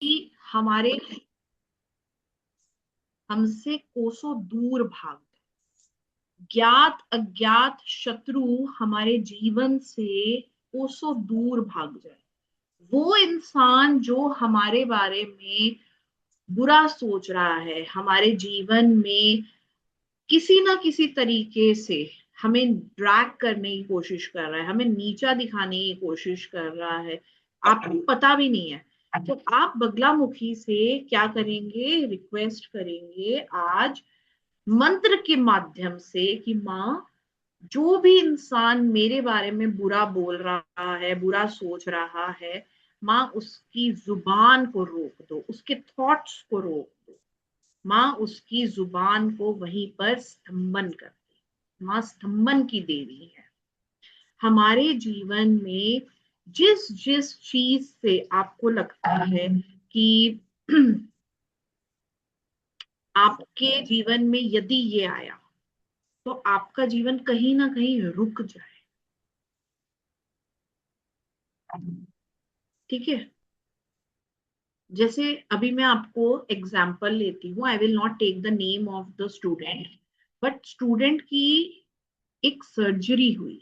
कि हमारे हमसे कोसों दूर भाग गए। ज्ञात अज्ञात शत्रु हमारे जीवन से कोसों दूर भाग जाए। वो इंसान जो हमारे बारे में बुरा सोच रहा है, हमारे जीवन में किसी ना किसी तरीके से हमें ड्रैग करने की कोशिश कर रहा है, हमें नीचा दिखाने की कोशिश कर रहा है, आपको पता भी नहीं है, तो आप बगलामुखी से क्या करेंगे, रिक्वेस्ट करेंगे आज मंत्र के माध्यम से कि माँ, जो भी इंसान मेरे बारे में बुरा बोल रहा है, बुरा सोच रहा है, माँ उसकी जुबान को रोक दो, उसके थॉट्स को रोक दो। माँ उसकी जुबान को वहीं पर स्तंभन कर दे। माँ स्तंभन की देवी है। हमारे जीवन में जिस जिस चीज से आपको लगता है कि आपके जीवन में यदि ये आया तो आपका जीवन कहीं ना कहीं रुक जाए। ठीक है। जैसे अभी मैं आपको एग्जाम्पल लेती हूँ, I will not take the name of the student, but student की एक सर्जरी हुई,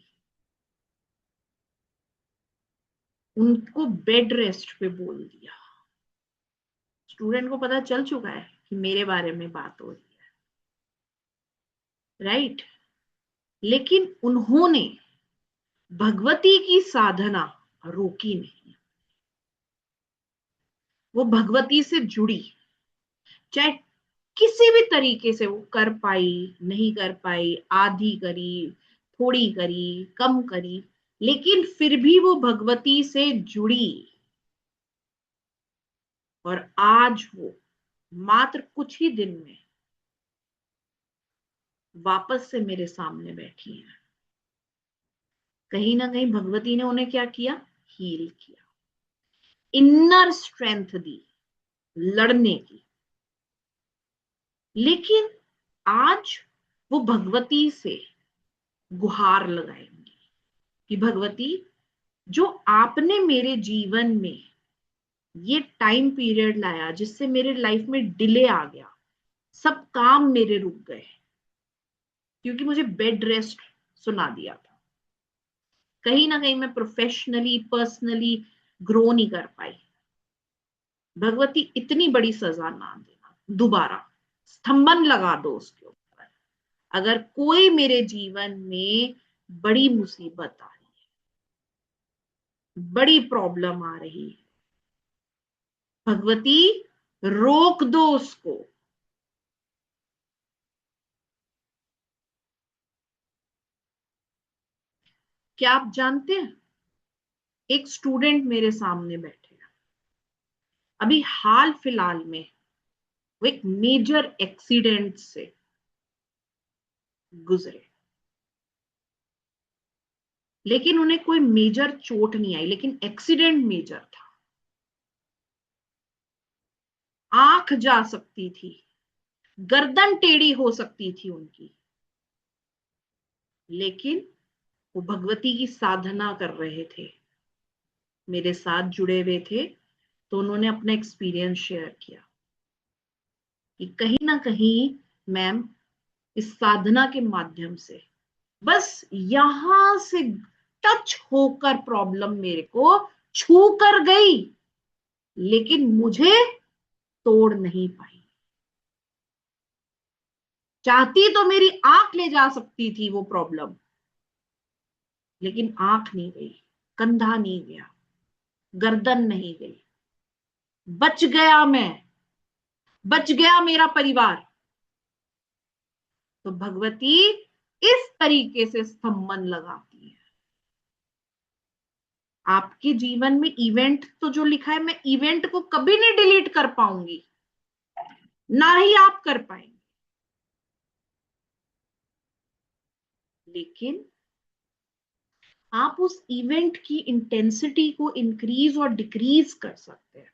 उनको बेड रेस्ट पे बोल दिया। स्टूडेंट को पता चल चुका है कि मेरे बारे में बात हो रही है, राइट? लेकिन उन्होंने भगवती की साधना रोकी नहीं। वो भगवती से जुड़ी, चाहे किसी भी तरीके से वो कर पाई, नहीं कर पाई, आधी करी, थोड़ी करी, कम करी, लेकिन फिर भी वो भगवती से जुड़ी। और आज वो मात्र कुछ ही दिन में वापस से मेरे सामने बैठी हैं। कहीं ना कहीं भगवती ने उन्हें क्या किया, हील किया, इनर स्ट्रेंथ दी लड़ने की। लेकिन आज वो भगवती से गुहार लगाएंगी कि भगवती, जो आपने मेरे जीवन में ये टाइम पीरियड लाया जिससे मेरे लाइफ में डिले आ गया, सब काम मेरे रुक गए क्योंकि मुझे बेड रेस्ट सुना दिया था। कहीं ना कहीं मैं प्रोफेशनली पर्सनली ग्रो नहीं कर पाई। भगवती इतनी बड़ी सजा ना देना, दोबारा स्तंभन लगा दो उसके ऊपर। अगर कोई मेरे जीवन में बड़ी मुसीबत आ रही है, बड़ी प्रॉब्लम आ रही है, भगवती रोक दो उसको। क्या आप जानते हैं, एक स्टूडेंट मेरे सामने बैठे हैं, अभी हाल फिलहाल में वो एक मेजर एक्सीडेंट से गुजरे, लेकिन उन्हें कोई मेजर चोट नहीं आई, लेकिन एक्सीडेंट मेजर था। आंख जा सकती थी, गर्दन टेढ़ी हो सकती थी उनकी, लेकिन वो भगवती की साधना कर रहे थे, मेरे साथ जुड़े हुए थे। तो उन्होंने अपना एक्सपीरियंस शेयर किया कि कहीं ना कहीं मैम, इस साधना के माध्यम से बस यहां से टच होकर प्रॉब्लम मेरे को छू कर गई, लेकिन मुझे तोड़ नहीं पाई। चाहती तो मेरी आंख ले जा सकती थी वो प्रॉब्लम, लेकिन आंख नहीं गई, कंधा नहीं गया, गर्दन नहीं गई, बच गया मैं, बच गया मेरा परिवार। तो भगवती इस तरीके से स्तंभन लगाती है। आपके जीवन में इवेंट तो जो लिखा है, मैं इवेंट को कभी नहीं डिलीट कर पाऊंगी, ना ही आप कर पाएंगे, लेकिन आप उस इवेंट की इंटेंसिटी को इंक्रीज और डिक्रीज कर सकते हैं।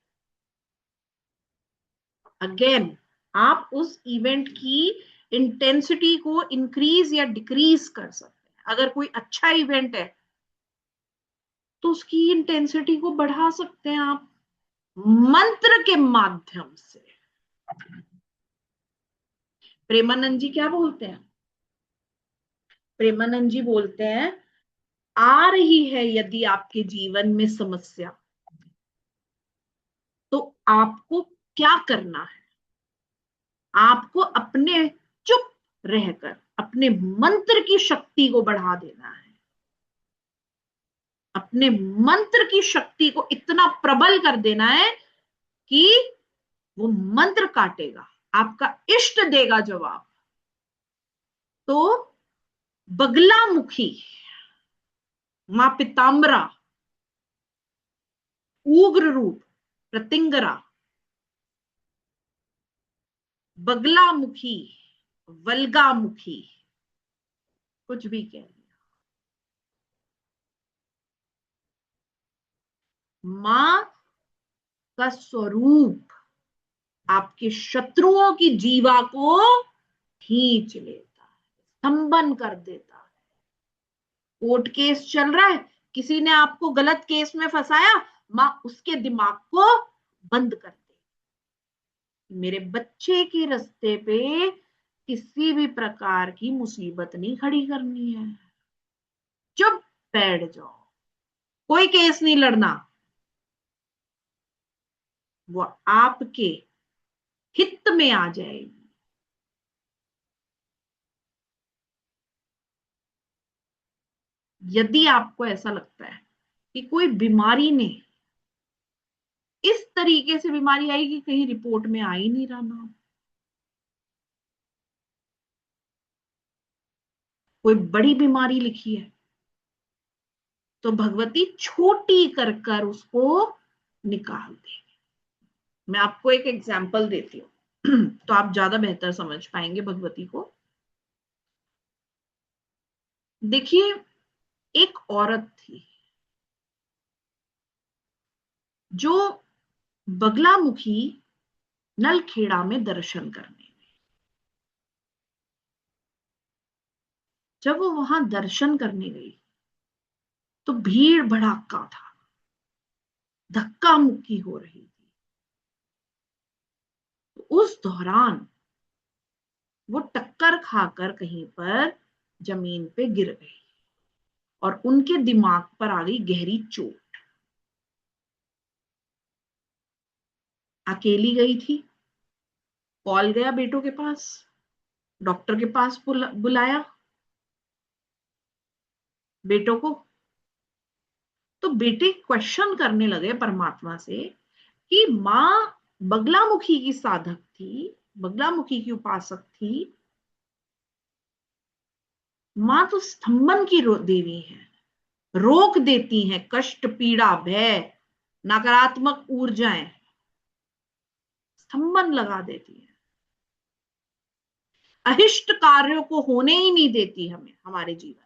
अगेन, आप उस इवेंट की इंटेंसिटी को इंक्रीज या डिक्रीज कर सकते हैं। अगर कोई अच्छा इवेंट है तो उसकी इंटेंसिटी को बढ़ा सकते हैं आप, मंत्र के माध्यम से। प्रेमानंद जी क्या बोलते हैं? प्रेमानंद जी बोलते हैं, आ रही है यदि आपके जीवन में समस्या, तो आपको क्या करना है? आपको अपने चुप रहकर अपने मंत्र की शक्ति को बढ़ा देना है। अपने मंत्र की शक्ति को इतना प्रबल कर देना है कि वो मंत्र काटेगा, आपका इष्ट देगा जवाब। तो बगलामुखी, मां पिताम्बरा, उग्र रूप प्रतिंगरा, बगलामुखी, वल्गामुखी, कुछ भी कह लिया, मां का स्वरूप आपके शत्रुओं की जीवा को खींच लेता है, स्तंभन कर देता है। कोर्ट केस चल रहा है, किसी ने आपको गलत केस में फंसाया, मां उसके दिमाग को बंद कर दे। मेरे बच्चे के रास्ते पे किसी भी प्रकार की मुसीबत नहीं खड़ी करनी है, चुप बैठ जाओ, कोई केस नहीं लड़ना, वो आपके हित में आ जाएगी। यदि आपको ऐसा लगता है कि कोई बीमारी ने इस तरीके से बीमारी आई कि कहीं रिपोर्ट में आ ही नहीं रहा नाम, कोई बड़ी बीमारी लिखी है, तो भगवती छोटी कर कर उसको निकाल दे। मैं आपको एक एग्जाम्पल देती हूँ तो आप ज्यादा बेहतर समझ पाएंगे भगवती को। देखिए, एक औरत थी जो बगलामुखी नलखेड़ा में दर्शन करने गई। जब वो वहां दर्शन करने गई तो भीड़ भड़ाका था, धक्का मुक्की हो रही थी। तो उस दौरान वो टक्कर खाकर कहीं पर जमीन पे गिर गई और उनके दिमाग पर आ गई गहरी चोट। अकेली गई थी, कॉल गया बेटों के पास, डॉक्टर के पास बुलाया बेटों को। तो बेटे क्वेश्चन करने लगे परमात्मा से कि माँ बगलामुखी की साधक थी, बगलामुखी की उपासक थी, माँ तो स्तंभन की देवी है, रोक देती हैं कष्ट पीड़ा भय नकारात्मक ऊर्जाएं, स्तंभन लगा देती है, अहिष्ट कार्यों को होने ही नहीं देती हमें हमारे जीवन में।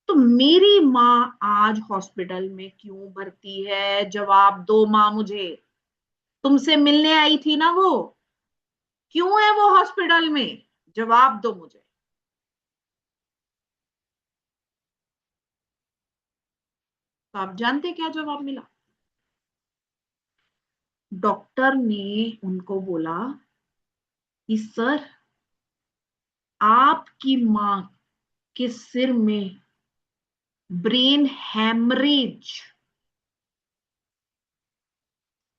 तो मेरी माँ आज हॉस्पिटल में क्यों भर्ती है? जवाब दो माँ मुझे, तुमसे मिलने आई थी ना वो, क्यों है वो हॉस्पिटल में? जवाब दो मुझे। तो आप जानते क्या जवाब मिला? डॉक्टर ने उनको बोला कि सर, आपकी मां के सिर में ब्रेन हैमरेज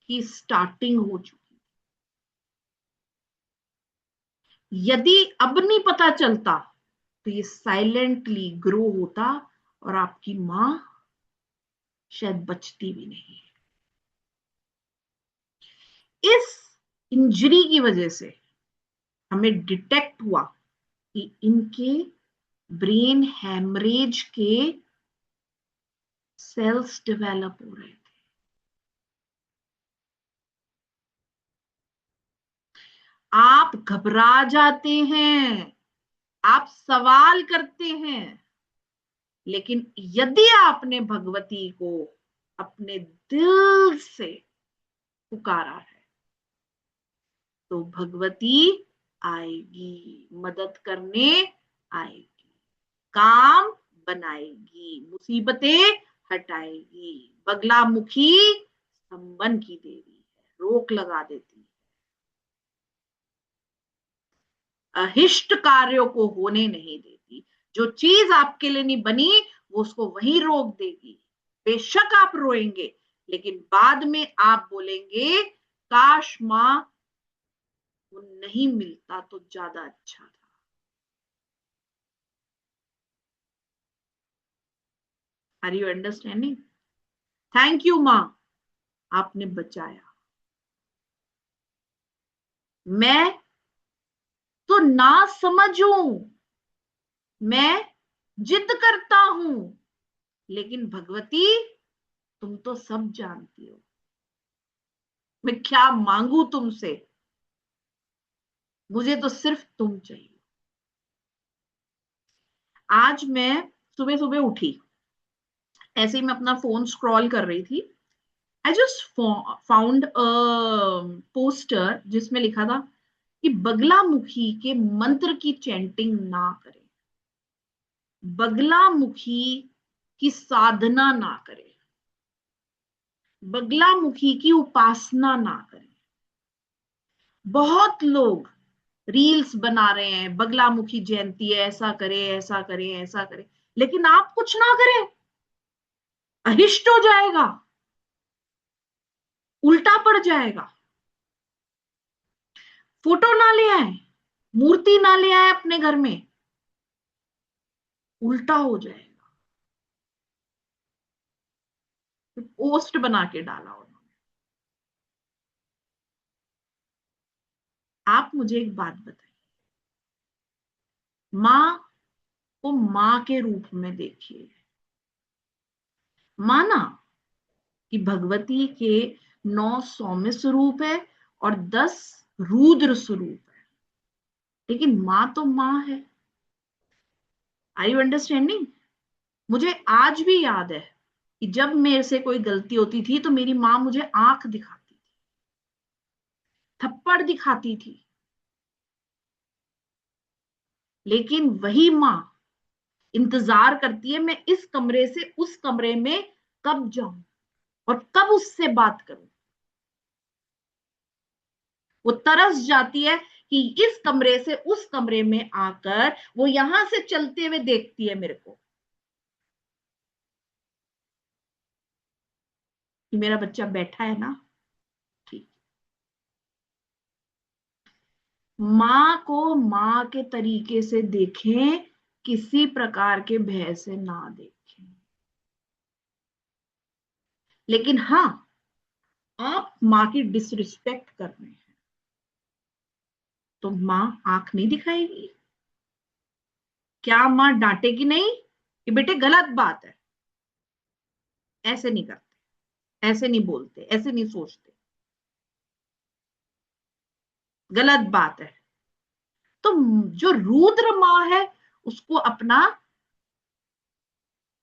की स्टार्टिंग हो चुकी, यदि अब नहीं पता चलता तो ये साइलेंटली ग्रो होता और आपकी मां शायद बचती भी नहीं। इस इंजरी की वजह से हमें डिटेक्ट हुआ कि इनके ब्रेन हैमरेज के सेल्स डेवलप हो रहे थे। आप घबरा जाते हैं, आप सवाल करते हैं, लेकिन यदि आपने भगवती को अपने दिल से पुकारा है तो भगवती आएगी, मदद करने आएगी, काम बनाएगी, मुसीबतें हटाएगी, बगलामुखी स्तंभन की देवी है, रोक लगा देती है, अहिष्ट कार्यों को होने नहीं देती। जो चीज आपके लिए नहीं बनी वो उसको वहीं रोक देगी। बेशक आप रोएंगे, लेकिन बाद में आप बोलेंगे काश मां वो नहीं मिलता तो ज्यादा अच्छा था। Are you understanding? Thank you मां, आपने बचाया। मैं तो ना समझूं, मैं जिद करता हूं, लेकिन भगवती तुम तो सब जानती हो, मैं क्या मांगू तुमसे, मुझे तो सिर्फ तुम चाहिए। आज मैं सुबह सुबह उठी, ऐसे ही मैं अपना फोन स्क्रॉल कर रही थी। I just found a poster जिसमें लिखा था कि बगलामुखी के मंत्र की चैंटिंग ना करें, बगलामुखी की साधना ना करें, बगलामुखी की उपासना ना करें। बहुत लोग रील्स बना रहे हैं, बगलामुखी जयंती है, ऐसा करें ऐसा करें ऐसा करें, लेकिन आप कुछ ना करें, अहिष्ट हो जाएगा, उल्टा पड़ जाएगा। फोटो ना ले आए, मूर्ति ना ले आए अपने घर में, उल्टा हो जाएगा। पोस्ट बना के डाला उन्होंने। आप मुझे एक बात बताइए, मां को मां के रूप में देखिए। माना कि भगवती के 9 सौम्य स्वरूप है और 10 रुद्र स्वरूप है, लेकिन मां तो मां है। Are you understanding? मुझे आज भी याद है कि जब मेरे से कोई गलती होती थी तो मेरी मां मुझे आंख दिखाती थी, थप्पड़ दिखाती थी, लेकिन वही मां इंतजार करती है मैं इस कमरे से उस कमरे में कब जाऊं और कब उससे बात करूं। वो तरस जाती है कि इस कमरे से उस कमरे में आकर वो यहां से चलते हुए देखती है मेरे को कि मेरा बच्चा बैठा है ना, ठीक। माँ को माँ के तरीके से देखें, किसी प्रकार के भय से ना देखें। लेकिन हाँ, आप माँ की डिसरिस्पेक्ट कर रहे हैं तो माँ आंख नहीं दिखाएगी? क्या माँ डांटेगी नहीं कि बेटे गलत बात है, ऐसे नहीं करते, ऐसे नहीं बोलते, ऐसे नहीं सोचते, गलत बात है? तो जो रुद्र माँ है उसको अपना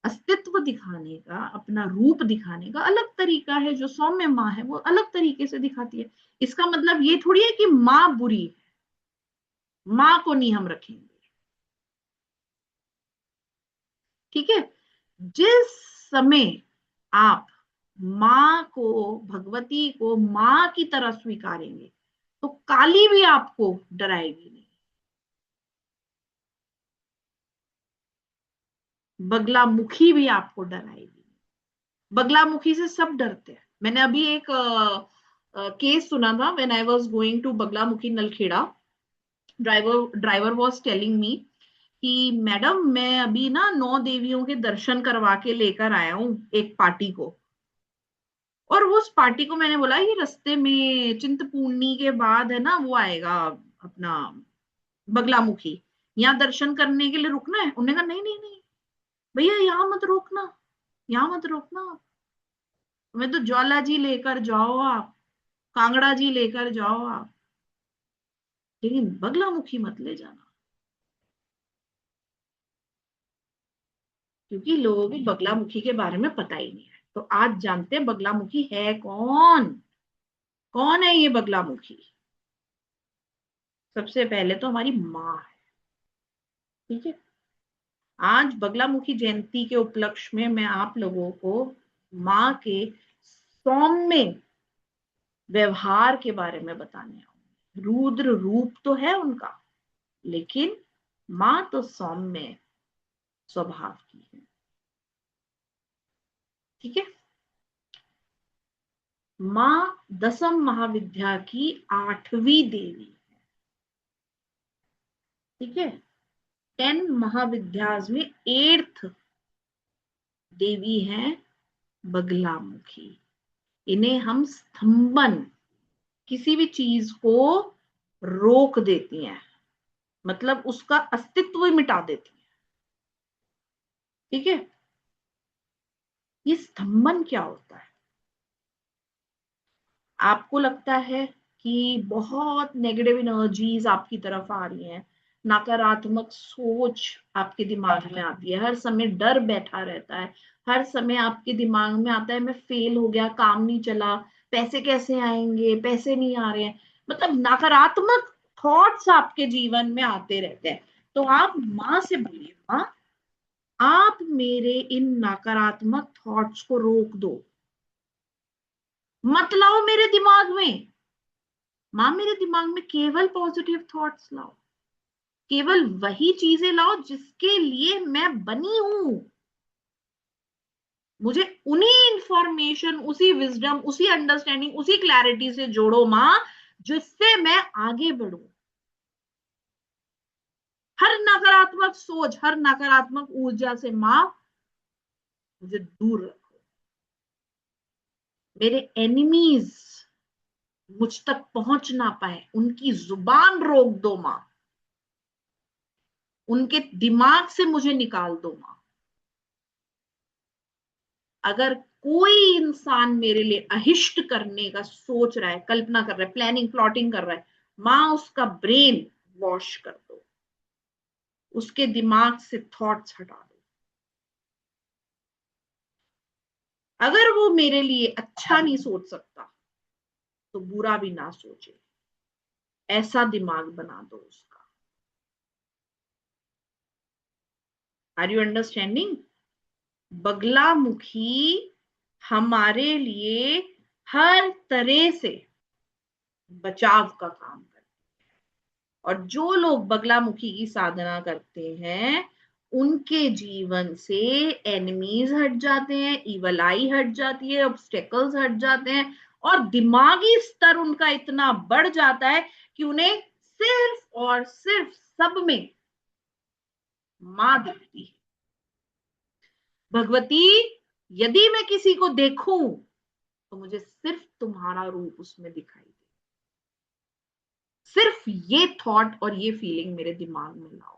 अस्तित्व दिखाने का, अपना रूप दिखाने का अलग तरीका है। जो सौम्य माँ है वो अलग तरीके से दिखाती है। इसका मतलब ये थोड़ी है कि माँ बुरी है, माँ को नहीं हम रखेंगे, ठीक है? जिस समय आप माँ को, भगवती को माँ की तरह स्वीकारेंगे तो काली भी आपको डराएगी नहीं, बगलामुखी भी आपको डराएगी। बगलामुखी से सब डरते हैं। मैंने अभी एक केस सुना था, when I was going to Baglamukhi Nalkheda, driver was telling me कि मैडम मैं अभी ना 9 देवियों के दर्शन करवा के लेकर आया हूँ एक पार्टी को। और उस पार्टी को मैंने बोला ये रास्ते में चिंतपूर्णी के बाद है ना वो आएगा अपना बगलामुखी, यहाँ दर्शन करने के लिए रुकना है। उन्होंने कहा नहीं नहीं नहीं भैया, यहाँ मत रोकना, यहाँ मत रोकना, मैं तो ज्वाला जी लेकर जाओ आप, कांगड़ा जी लेकर जाओ आप, लेकिन बगलामुखी मत ले जाना। क्योंकि लोगों को बगलामुखी के बारे में पता ही नहीं है। तो आज जानते हैं बगलामुखी है कौन? कौन है ये बगलामुखी? सबसे पहले तो हमारी माँ है, ठीक है? आज बगलामुखी जयंती के उपलक्ष्य में मैं आप लोगों को माँ के सौम्य व्यवहार के बारे में बताने आऊंगी। रुद्र रूप तो है उनका, लेकिन मां तो सौम्य स्वभाव की है। ठीक है। मां दसम महाविद्या की 8वीं देवी। ठीक है। 10 महाविद्याज में 8th देवी है बगलामुखी। इन्हें हम स्तंभन, किसी भी चीज को रोक देती हैं, मतलब उसका अस्तित्व मिटा देती हैं। ठीक है। ये स्तंभन क्या होता है? आपको लगता है कि बहुत नेगेटिव एनर्जीज आपकी तरफ आ रही हैं, नकारात्मक सोच आपके दिमाग में आती है, हर समय डर बैठा रहता है, हर समय आपके दिमाग में आता है मैं फेल हो गया, काम नहीं चला, पैसे कैसे आएंगे, पैसे नहीं आ रहे हैं, मतलब नकारात्मक थॉट्स आपके जीवन में आते रहते हैं। तो आप माँ से बोलिए, माँ आप मेरे इन नकारात्मक थॉट्स को रोक दो, मत लाओ मेरे दिमाग में। मां मेरे दिमाग में केवल पॉजिटिव थॉट्स लाओ, केवल वही चीजें लाओ जिसके लिए मैं बनी हूं। मुझे उन्हीं इंफॉर्मेशन, उसी विजडम, उसी अंडरस्टैंडिंग, उसी क्लैरिटी से जोड़ो मां, जिससे मैं आगे बढ़ूं। हर नकारात्मक सोच, हर नकारात्मक ऊर्जा से मां मुझे दूर रखो। मेरे एनिमीज मुझ तक पहुंच ना पाए, उनकी जुबान रोक दो मां, उनके दिमाग से मुझे निकाल दो मां। अगर कोई इंसान मेरे लिए अहिष्ट करने का सोच रहा है, कल्पना कर रहा है, प्लानिंग प्लॉटिंग कर रहा है, मां उसका ब्रेन वॉश कर दो, उसके दिमाग से थॉट्स हटा दो। अगर वो मेरे लिए अच्छा नहीं सोच सकता तो बुरा भी ना सोचे, ऐसा दिमाग बना दो उसका। Are you understanding? बगलामुखी हमारे लिए हर तरह से बचाव का काम करती है, और जो लोग बगलामुखी की साधना करते हैं उनके जीवन से एनिमीज हट जाते हैं, इवल आई हट जाती है, ऑब्स्टेकल्स हट जाते हैं, और दिमागी स्तर उनका इतना बढ़ जाता है कि उन्हें सिर्फ और सिर्फ सब में मां दिखती है। भगवती, यदि मैं किसी को देखूं तो मुझे सिर्फ तुम्हारा रूप उसमें दिखाई दे। सिर्फ ये थॉट और ये फीलिंग मेरे दिमाग में लाओ।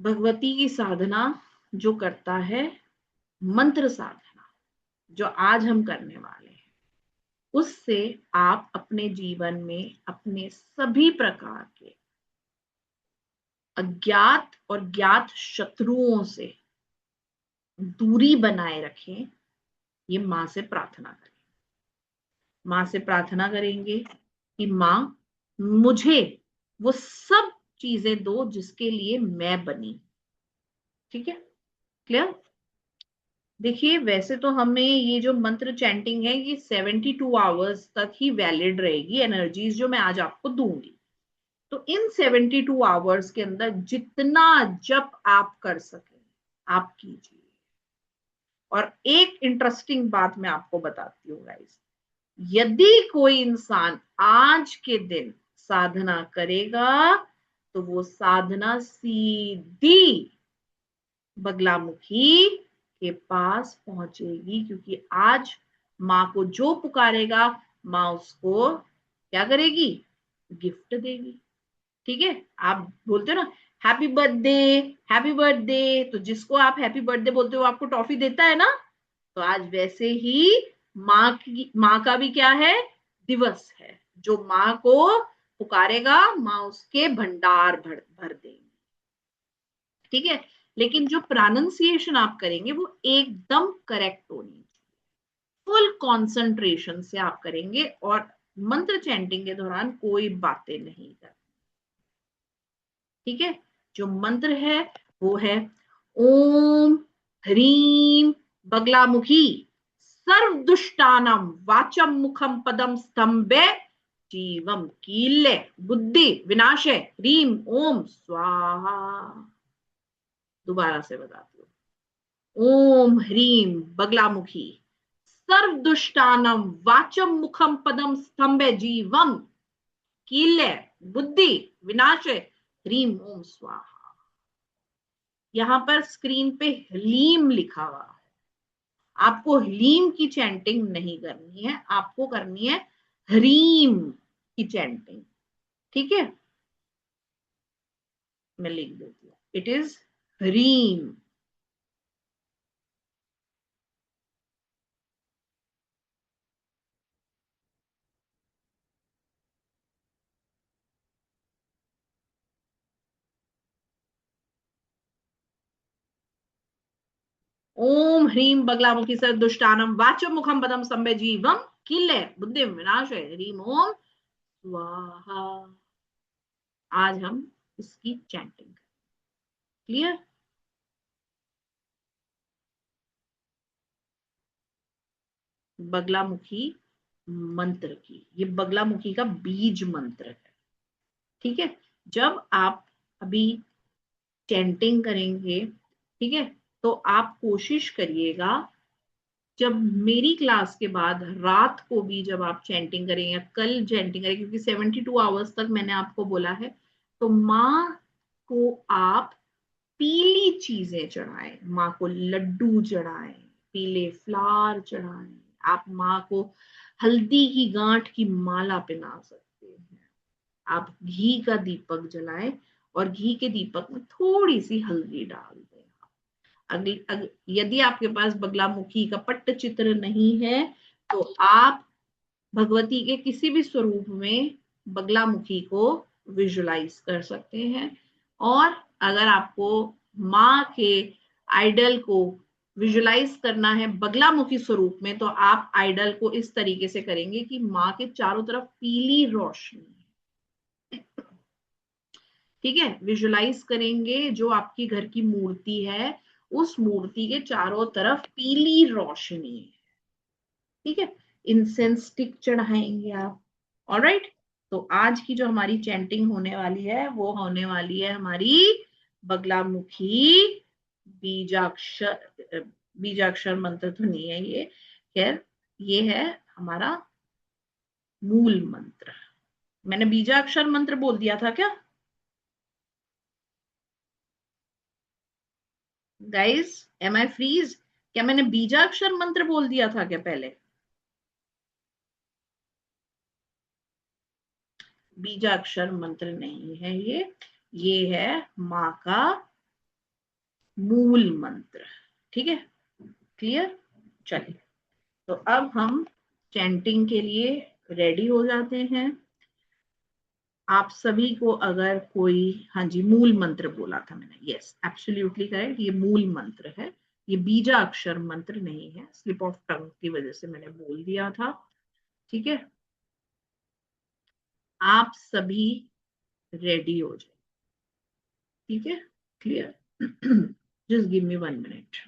भगवती की साधना जो करता है, मंत्र साधना जो आज हम करने वाले हैं, उससे आप अपने जीवन में अपने सभी प्रकार के अज्ञात और ज्ञात शत्रुओं से दूरी बनाए रखें। ये मां से प्रार्थना करें। मां से प्रार्थना करेंगे कि मां मुझे वो सब चीजें दो जिसके लिए मैं बनी। ठीक है, क्लियर? देखिए, वैसे तो हमें ये जो मंत्र चैंटिंग है ये 72 आवर्स तक ही वैलिड रहेगी, एनर्जीज जो मैं आज आपको दूंगी। तो इन 72 आवर्स के अंदर जितना जप आप कर सके आप कीजिए। और एक इंटरेस्टिंग बात मैं आपको बताती हूँ गाइस, यदि कोई इंसान आज के दिन साधना करेगा तो वो साधना सीधी बगलामुखी के पास पहुंचेगी, क्योंकि आज मां को जो पुकारेगा मां उसको क्या करेगी? गिफ्ट देगी। ठीक है। आप बोलते हो ना हैप्पी बर्थडे, हैप्पी बर्थडे, तो जिसको आप हैप्पी बर्थडे बोलते हो आपको टॉफी देता है ना। तो आज वैसे ही माँ का भी क्या है? दिवस है। जो माँ को पुकारेगा माँ उसके भंडार भर देंगे। ठीक है। लेकिन जो प्रोनाउंसिएशन आप करेंगे वो एकदम करेक्ट होनी चाहिए, फुल कंसंट्रेशन से आप करेंगे, और मंत्र चैंटिंग के दौरान कोई बातें नहीं करनी। ठीक है। जो मंत्र है वो है ओम ह्रीम बगलामुखी सर्वदुष्टानम वाचम मुखम पदम स्तंभे जीवम कील्य बुद्धि विनाशे ह्रीम ओम स्वाहा। दोबारा से बताती हूँ। ओम ह्रीम बगलामुखी सर्वदुष्टानम वाचम मुखम पदम स्तंभे जीवम कील्य बुद्धि विनाशे ह्रीम ओम स्वाहा। यहां पर स्क्रीन पे ह्लीम लिखा हुआ है। आपको ह्लीम की चैंटिंग नहीं करनी है, आपको करनी है ह्रीम की चैंटिंग। ठीक है, मैं लिख देती हूँ। इट इज ह्रीम। ओम ह्रीम बगलामुखी सर दुष्टानम वाचम मुखम पदम स्तंभे जीवम किल्ले बुद्धि विनाश है ह्रीम ओम स्वाहा। आज हम इसकी चैंटिंग। क्लियर? बगलामुखी मंत्र की, ये बगलामुखी का बीज मंत्र है। ठीक है, जब आप अभी चैंटिंग करेंगे, ठीक है, तो आप कोशिश करिएगा जब मेरी क्लास के बाद रात को भी जब आप चैंटिंग करें या कल चैंटिंग करें, क्योंकि 72 आवर्स तक मैंने आपको बोला है, तो माँ को आप पीली चीजें चढ़ाएं, माँ को लड्डू चढ़ाएं, पीले फ्लावर चढ़ाएं। आप माँ को हल्दी की गांठ की माला पहना सकते हैं। आप घी का दीपक जलाएं और घी के दीपक में थोड़ी सी हल्दी डाल दें। यदि आपके पास बगलामुखी का पट्ट चित्र नहीं है तो आप भगवती के किसी भी स्वरूप में बगलामुखी को विजुलाइज कर सकते हैं। और अगर आपको माँ के आइडल को विजुलाइज करना है बगलामुखी स्वरूप में, तो आप आइडल को इस तरीके से करेंगे कि माँ के चारों तरफ पीली रोशनी। ठीक है, विजुलाइज करेंगे जो आपकी घर की मूर्ति है, उस मूर्ति के चारों तरफ पीली रोशनी है। ठीक है, इंसेंस स्टिक चढ़ाएंगे आप। ऑलराइट, तो आज की जो हमारी चैंटिंग होने वाली है वो होने वाली है हमारी बगलामुखी बीजाक्षर। बीजाक्षर मंत्र तो नहीं है ये, खैर ये है हमारा मूल मंत्र। मैंने बीजाक्षर मंत्र बोल दिया था क्या गाइस? एम आई फ्रीज? क्या मैंने बीजाक्षर मंत्र बोल दिया था क्या पहले? बीजाक्षर मंत्र नहीं है ये है माँ का मूल मंत्र। ठीक है, क्लियर? चलिए, तो अब हम चैंटिंग के लिए रेडी हो जाते हैं। आप सभी को अगर कोई, हाँ जी, मूल मंत्र बोला था मैंने, यस एब्सोल्युटली करेक्ट, ये मूल मंत्र है, ये बीजा अक्षर मंत्र नहीं है, स्लिप ऑफ टंग की वजह से मैंने बोल दिया था। ठीक है, आप सभी रेडी हो जाए। ठीक है, clear? Just give me 1 minute.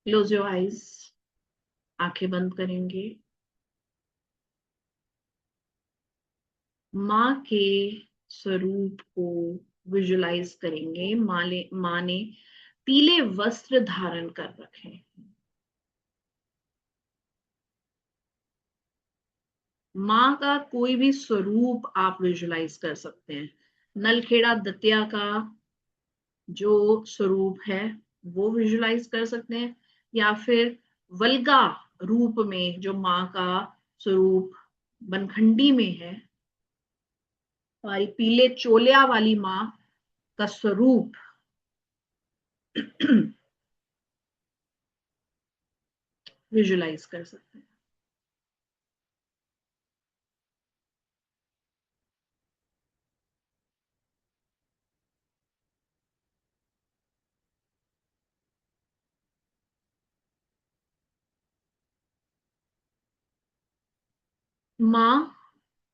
Close your eyes, आंखें बंद करेंगे। माँ के स्वरूप को विजुलाइज करेंगे। माँ ने पीले वस्त्र धारण कर रखे हैं। माँ का कोई भी स्वरूप आप विजुलाइज कर सकते हैं। नलखेड़ा दतिया का जो स्वरूप है वो विजुलाइज कर सकते हैं, या फिर वल्गा रूप में जो माँ का स्वरूप बनखंडी में है, हमारी पीले चोलिया वाली माँ का स्वरूप विजुलाइज कर सकते हैं। मां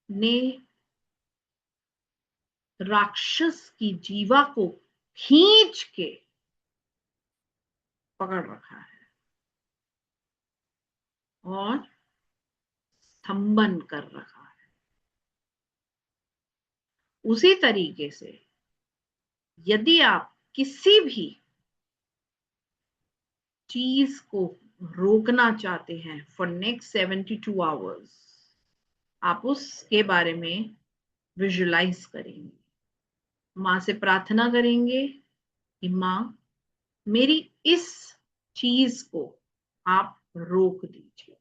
ने राक्षस की जीवा को खींच के पकड़ रखा है और स्तंभन कर रखा है। उसी तरीके से यदि आप किसी भी चीज को रोकना चाहते हैं फॉर नेक्स्ट 72 आवर्स, आप उसके बारे में विजुलाइज करेंगे, मां से प्रार्थना करेंगे कि मां मेरी इस चीज को आप रोक दीजिए।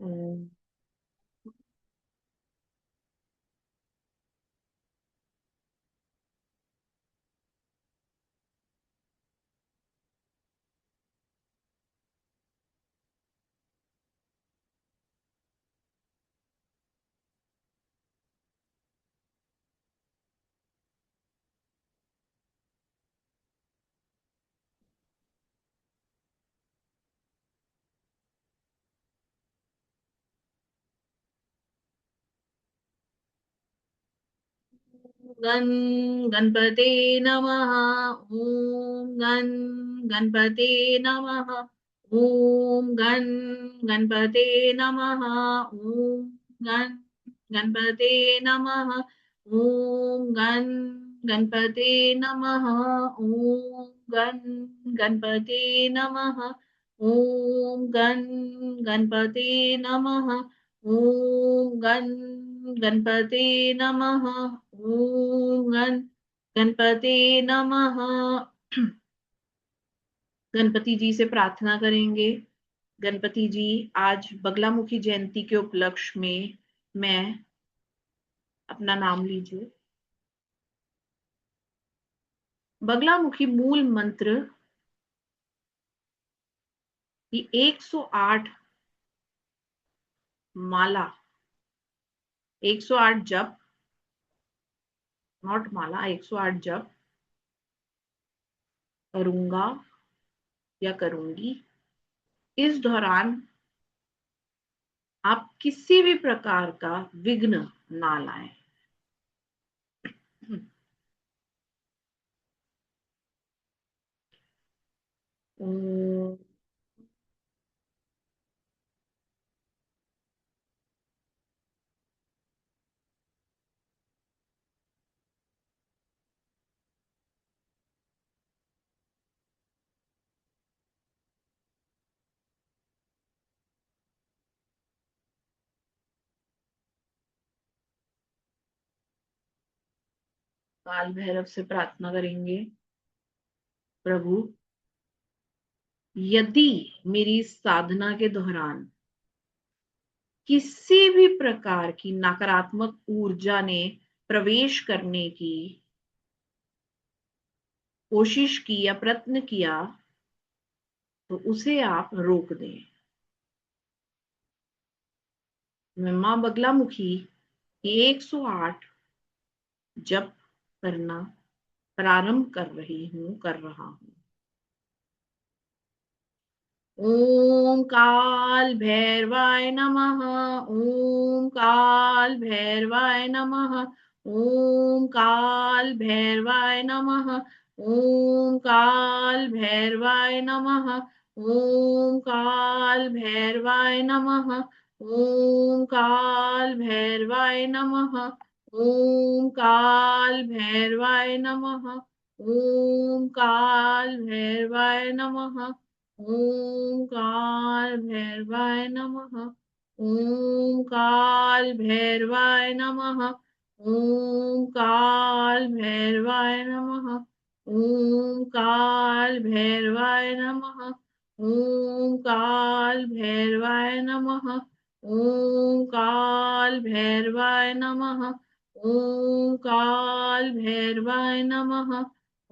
ओम। गण गणपते नमः। ओम गण गणपते नमः। ओम गण गणपते नमः। ओम गण गणपते नमः। ओम गण गणपते नमः। ओम गण गणपते नमः। ओम गण गणपते नमः। ओम गण गणपते नमः। ओम गणपते नमः। गणपति जी से प्रार्थना करेंगे। गणपति जी, आज बगलामुखी जयंती के उपलक्ष्य में मैं, अपना नाम लीजिए। बगलामुखी मूल मंत्र की 108 माला, 108 जप, नॉट माला, 108 जप करूंगा या करूंगी। इस दौरान आप किसी भी प्रकार का विघ्न ना लाएं। ओम। काल भैरव से प्रार्थना करेंगे। प्रभु, यदि मेरी साधना के दौरान किसी भी प्रकार की नकारात्मक ऊर्जा ने प्रवेश करने की कोशिश की या प्रयत्न किया, तो उसे आप रोक दें। मैं मां बगलामुखी की 108 जप करना प्रारंभ कर रहा हूं। ओम काल भैरवाय नमः। ओम काल भैरवाय नमः। ओम काल भैरवाय नमः। ओम काल भैरवाय नमः। ओम काल भैरवाय नमः। ओम काल भैरवाय नमः। ओम काल भैरवाय नमः। ओम काल भैरवाय नमः। ओंकार भैरवाय नमः। ओंकार भैरवाय नमः। ओंकार भैरवाय नमः। ओंकार भैरवाय नमः। ओंकार भैरवाय नमः। ओंकार भैरवाय नमः। ओंकार भैरवाय नमः।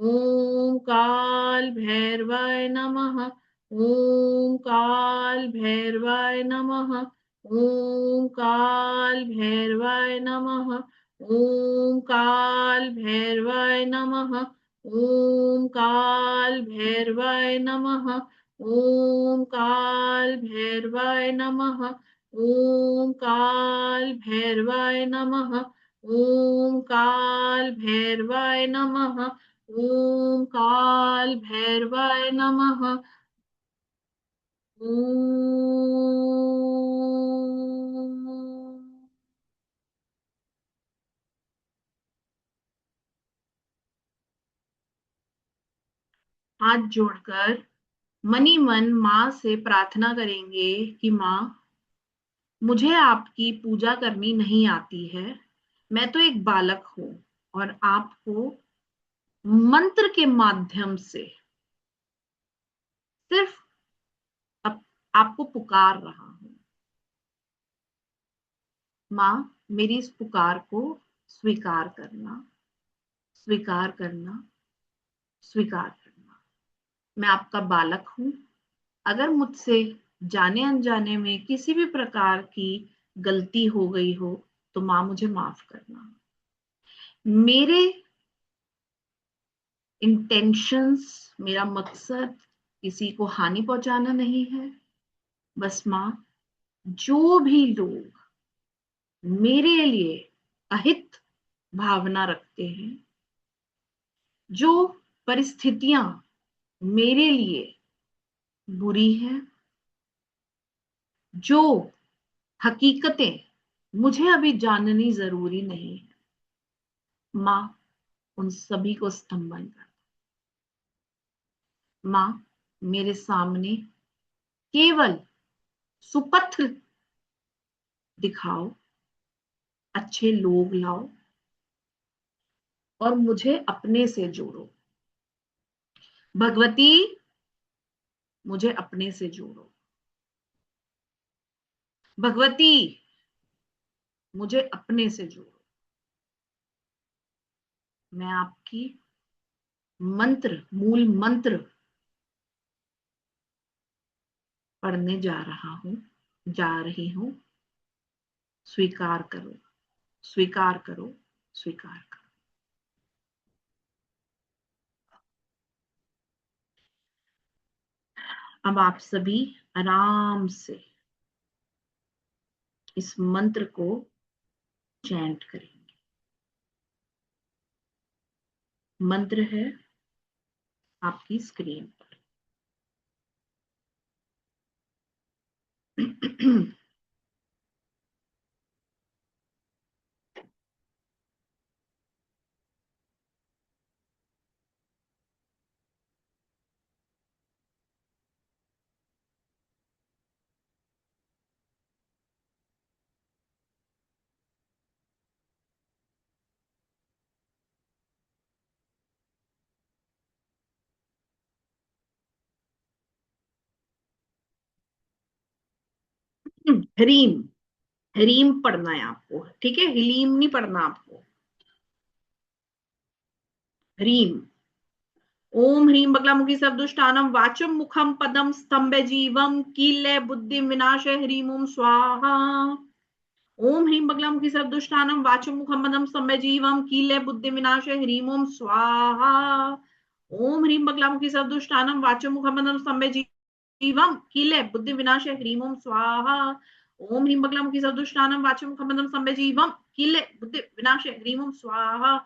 ओंकार भैरवाय नमः। ओम काल भैरवाय नमः। ओम काल भैरवाय नमः। ओम काल भैरवाय नमः। ओम काल भैरवाय नमः। ओम काल भैरवाय नमः। ओम काल भैरवाय नमः। ओम काल भैरवाय नमः। ओम काल भैरवाय नमः। ओम। हाथ जोड़कर मनी मन माँ से प्रार्थना करेंगे कि माँ, मुझे आपकी पूजा करनी नहीं आती है, मैं तो एक बालक हूं और आपको मंत्र के माध्यम से सिर्फ अप, आपको पुकार रहा हूं। माँ, मेरी इस पुकार को स्वीकार करना, स्वीकार करना, स्वीकार करना। मैं आपका बालक हूं। अगर मुझसे जाने अनजाने में किसी भी प्रकार की गलती हो गई हो तो माँ मुझे माफ करना। मेरे इंटेंशंस, मेरा मकसद किसी को हानि पहुंचाना नहीं है। बस माँ, जो भी लोग मेरे लिए अहित भावना रखते हैं, जो परिस्थितियां मेरे लिए बुरी हैं, जो हकीकतें मुझे अभी जाननी जरूरी नहीं है, माँ उन सभी को स्तंभन कर। माँ, मेरे सामने केवल सुपथ दिखाओ, अच्छे लोग लाओ और मुझे अपने से जोड़ो। भगवती, मुझे अपने से जोड़ो। भगवती, मुझे अपने से जोड़ो। मैं आपकी मंत्र, मूल मंत्र पढ़ने जा रहा हूं, जा रही हूं। स्वीकार करो, स्वीकार करो, स्वीकार करो। अब आप सभी आराम से इस मंत्र को चैंट करेंगे। मंत्र है आपकी स्क्रीन पर। हरीम, हरीम पढ़ना है आपको, ठीक है? हिलीम नहीं पढ़ना आपको, हरीम। ओम ह्रीं बगलामुखी सबदुष्टानम वाचम मुखम पदम स्तंभे जीवम कीले बुद्धि विनाश ह्रीं ओम स्वाहा। ओम ह्रीं बगलामुखी सबदुष्टानम वाचम मुखम पदम स्तंभे जीवम कीले बुद्धि विनाश ह्रीं ओम स्वाहा। ओम ह्रीं बगलामुखी सबदुष्टानम वाचम मुखम पदम स्तंभे जीवम कीले बुद्धि विनाश ह्रीं ओम स्वाहा। ओम ह्रीं बगलामुखी सबदुष्टानम वाचम मुखम पदम स्तंभे जीवम कीले बुद्धि विनाश ह्रीं ओम स्वाहा।